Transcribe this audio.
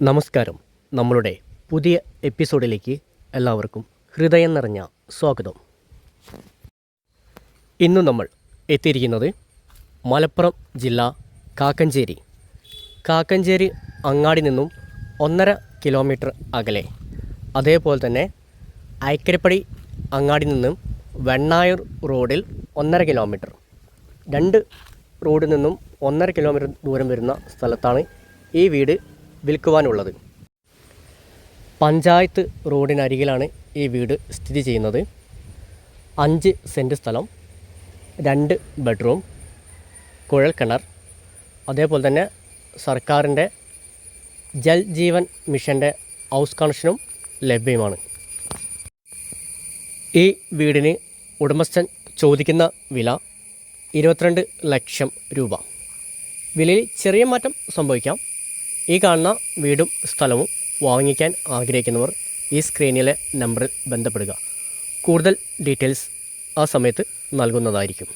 നമസ്കാരം. നമ്മളുടെ പുതിയ എപ്പിസോഡിലേക്ക് എല്ലാവർക്കും ഹൃദയം നിറഞ്ഞ സ്വാഗതം. ഇന്ന് നമ്മൾ എത്തിയിരിക്കുന്നത് മലപ്പുറം ജില്ല കാക്കഞ്ചേരി അങ്ങാടി നിന്നും 1.5 കിലോമീറ്റർ അകലെ, അതേപോലെ തന്നെ ഐക്കരപ്പടി അങ്ങാടി നിന്നും വെണ്ണായൂർ റോഡിൽ 1.5 കിലോമീറ്റർ, രണ്ട് റോഡിൽ നിന്നും 1.5 കിലോമീറ്റർ ദൂരം വരുന്ന സ്ഥലത്താണ് ഈ വീട് വിൽക്കുവാനുള്ളത്. പഞ്ചായത്ത് റോഡിനരികിലാണ് ഈ വീട് സ്ഥിതി ചെയ്യുന്നത്. 5 സെൻറ്റ് സ്ഥലം, 2 ബെഡ്റൂം, കുഴൽക്കിണർ, അതേപോലെ തന്നെ സർക്കാരിൻ്റെ ജൽ ജീവൻ മിഷൻ്റെ ഹൗസ് കണക്ഷനും ലഭ്യമാണ്. ഈ വീടിന് ഉടമസ്ഥൻ ചോദിക്കുന്ന വില 22 ലക്ഷം രൂപ. വിലയിൽ ചെറിയ മാറ്റം സംഭവിക്കാം. ഈ കാണുന്ന വീടും സ്ഥലവും വാങ്ങിക്കാൻ ആഗ്രഹിക്കുന്നവർ ഈ സ്ക്രീനിലെ നമ്പറിൽ ബന്ധപ്പെടുക. കൂടുതൽ ഡീറ്റെയിൽസ് ആ സമയത്ത് നൽകുന്നതായിരിക്കും.